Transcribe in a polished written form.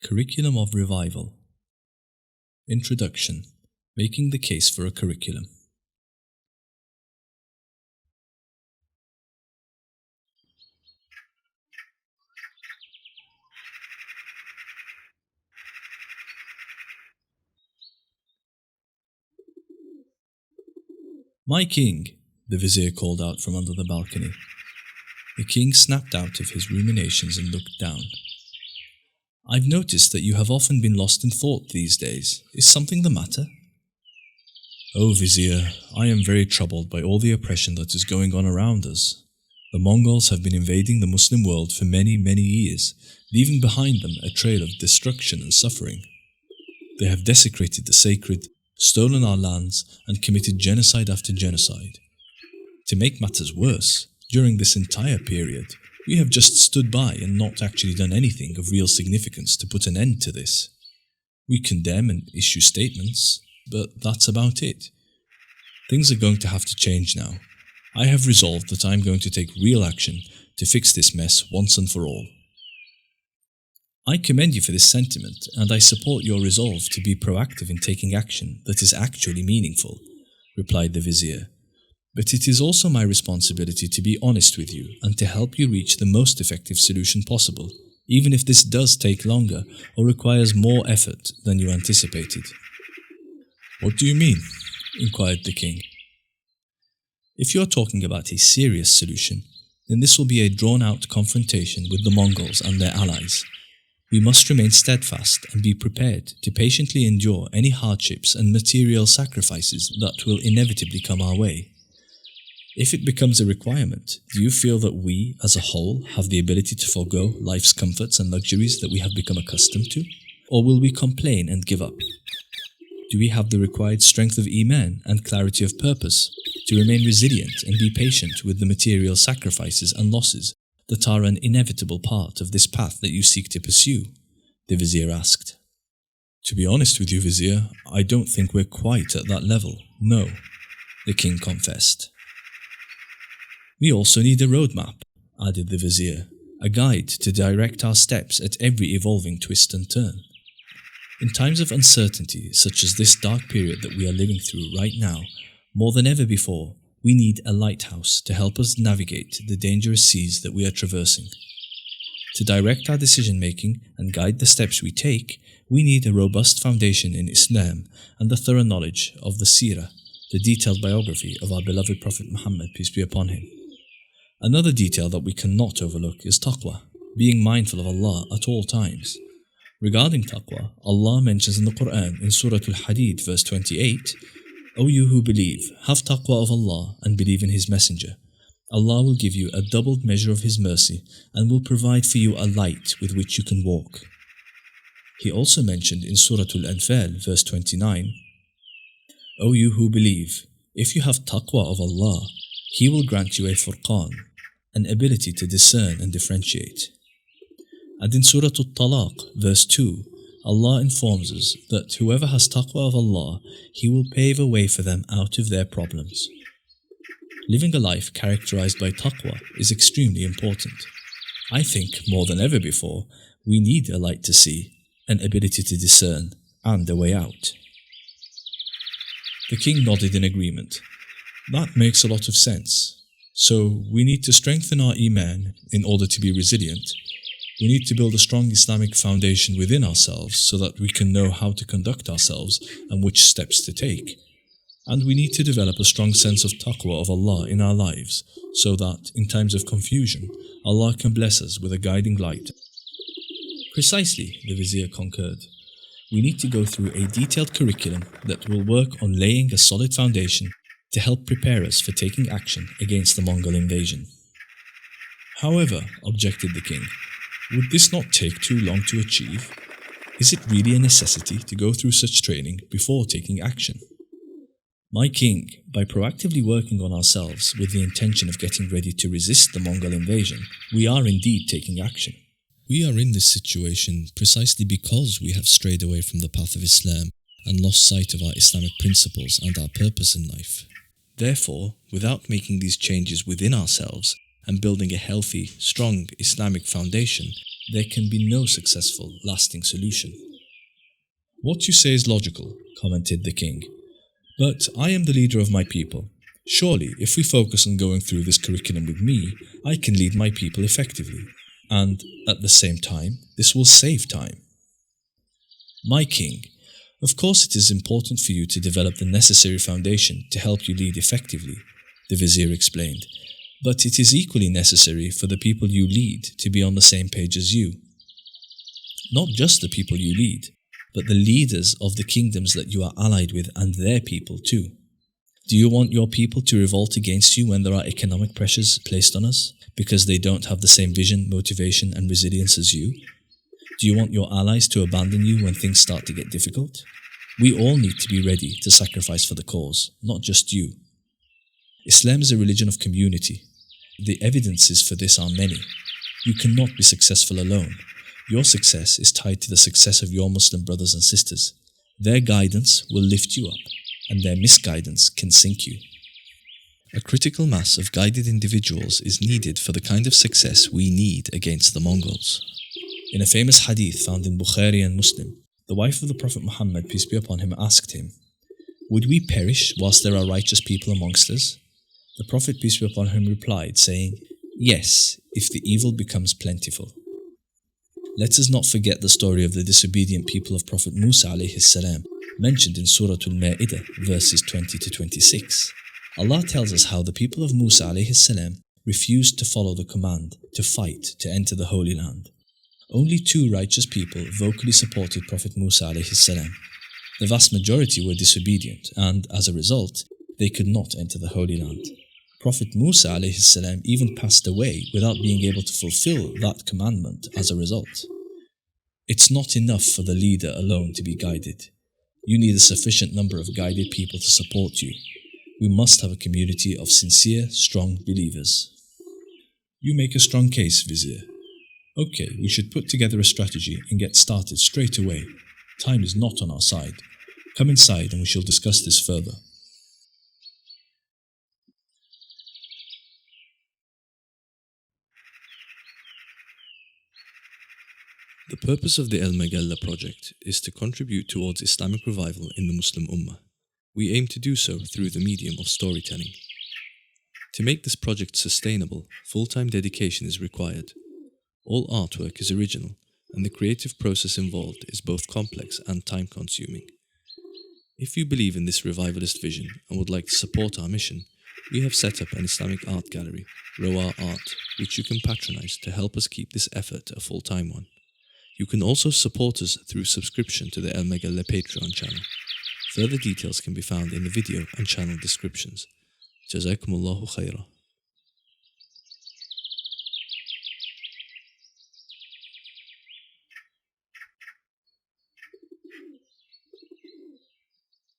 Curriculum of Revival. Introduction. Making the case for a curriculum. "My king," the vizier called out from under the balcony. The king snapped out of his ruminations and looked down. "I've noticed that you have often been lost in thought these days. Is something the matter?" "Oh, vizier, I am very troubled by all the oppression that is going on around us. The Mongols have been invading the Muslim world for many, many years, leaving behind them a trail of destruction and suffering. They have desecrated the sacred, stolen our lands, and committed genocide after genocide. To make matters worse, during this entire period, we have just stood by and not actually done anything of real significance to put an end to this. We condemn and issue statements, but that's about it. Things are going to have to change now. I have resolved that I am going to take real action to fix this mess once and for all." "I commend you for this sentiment, and I support your resolve to be proactive in taking action that is actually meaningful," replied the vizier. "But it is also my responsibility to be honest with you and to help you reach the most effective solution possible, even if this does take longer or requires more effort than you anticipated." "What do you mean?" inquired the king. "If you are talking about a serious solution, then this will be a drawn-out confrontation with the Mongols and their allies. We must remain steadfast and be prepared to patiently endure any hardships and material sacrifices that will inevitably come our way. If it becomes a requirement, do you feel that we, as a whole, have the ability to forego life's comforts and luxuries that we have become accustomed to? Or will we complain and give up? Do we have the required strength of Iman and clarity of purpose to remain resilient and be patient with the material sacrifices and losses that are an inevitable part of this path that you seek to pursue?" the vizier asked. "To be honest with you, vizier, I don't think we're quite at that level, no," the king confessed. "We also need a roadmap," added the vizier, "a guide to direct our steps at every evolving twist and turn. In times of uncertainty, such as this dark period that we are living through right now, more than ever before, we need a lighthouse to help us navigate the dangerous seas that we are traversing. To direct our decision-making and guide the steps we take, we need a robust foundation in Islam and the thorough knowledge of the Seerah, the detailed biography of our beloved Prophet Muhammad, peace be upon him. Another detail that we cannot overlook is taqwa, being mindful of Allah at all times. Regarding taqwa, Allah mentions in the Quran in Surah Al-Hadid verse 28, "O you who believe, have taqwa of Allah and believe in His Messenger. Allah will give you a doubled measure of His mercy and will provide for you a light with which you can walk." He also mentioned in Surah Al-Anfal verse 29, "O you who believe, if you have taqwa of Allah, He will grant you a furqan, an ability to discern and differentiate." And in Surah Al-Talaq verse 2, Allah informs us that whoever has taqwa of Allah, He will pave a way for them out of their problems. Living a life characterized by taqwa is extremely important. I think, more than ever before, we need a light to see, an ability to discern, and a way out. The king nodded in agreement. "That makes a lot of sense. So, we need to strengthen our Iman in order to be resilient. We need to build a strong Islamic foundation within ourselves so that we can know how to conduct ourselves and which steps to take. And we need to develop a strong sense of taqwa of Allah in our lives so that, in times of confusion, Allah can bless us with a guiding light." "Precisely," the vizier concurred. "We need to go through a detailed curriculum that will work on laying a solid foundation to help prepare us for taking action against the Mongol invasion." "However," objected the king, "would this not take too long to achieve? Is it really a necessity to go through such training before taking action?" "My king, by proactively working on ourselves with the intention of getting ready to resist the Mongol invasion, we are indeed taking action. We are in this situation precisely because we have strayed away from the path of Islam and lost sight of our Islamic principles and our purpose in life. Therefore, without making these changes within ourselves and building a healthy, strong Islamic foundation, there can be no successful, lasting solution. What you say is logical, commented the king. But I am the leader of my people. Surely, if we focus on going through this curriculum with me, I can lead my people effectively. And, at the same time, this will save time. My king, of course it is important for you to develop the necessary foundation to help you lead effectively, the vizier explained. But it is equally necessary for the people you lead to be on the same page as you. Not just the people you lead, but the leaders of the kingdoms that you are allied with and their people too. Do you want your people to revolt against you when there are economic pressures placed on us, because they don't have the same vision, motivation and resilience as you? Do you want your allies to abandon you when things start to get difficult? We all need to be ready to sacrifice for the cause, not just you. Islam is a religion of community. The evidences for this are many. You cannot be successful alone. Your success is tied to the success of your Muslim brothers and sisters. Their guidance will lift you up, and their misguidance can sink you. A critical mass of guided individuals is needed for the kind of success we need against the Mongols. In a famous hadith found in Bukhari and Muslim, the wife of the Prophet Muhammad, peace be upon him, asked him, "Would we perish whilst there are righteous people amongst us?" The Prophet, peace be upon him, replied, saying, "Yes, if the evil becomes plentiful." Let us not forget the story of the disobedient people of Prophet Musa alayhi salam, mentioned in Surah Al-Ma'idah, verses 20 to 26. Allah tells us how the people of Musa alayhi salam refused to follow the command to fight to enter the Holy Land. Only 2 righteous people vocally supported Prophet Musa alayhi salam. The vast majority were disobedient and, as a result, they could not enter the Holy Land. Prophet Musa alayhi salam even passed away without being able to fulfill that commandment as a result. It's not enough for the leader alone to be guided. You need a sufficient number of guided people to support you. We must have a community of sincere, strong believers. You make a strong case, Vizier. Okay, we should put together a strategy and get started straight away. Time is not on our side. Come inside and we shall discuss this further. The purpose of the Al-Magalla project is to contribute towards Islamic revival in the Muslim Ummah. We aim to do so through the medium of storytelling. To make this project sustainable, full-time dedication is required. All artwork is original, and the creative process involved is both complex and time-consuming. If you believe in this revivalist vision and would like to support our mission, we have set up an Islamic art gallery, Roar Art, which you can patronize to help us keep this effort a full-time one. You can also support us through subscription to the Al-Magalla Patreon channel. Further details can be found in the video and channel descriptions. Jazakumullahu khairah.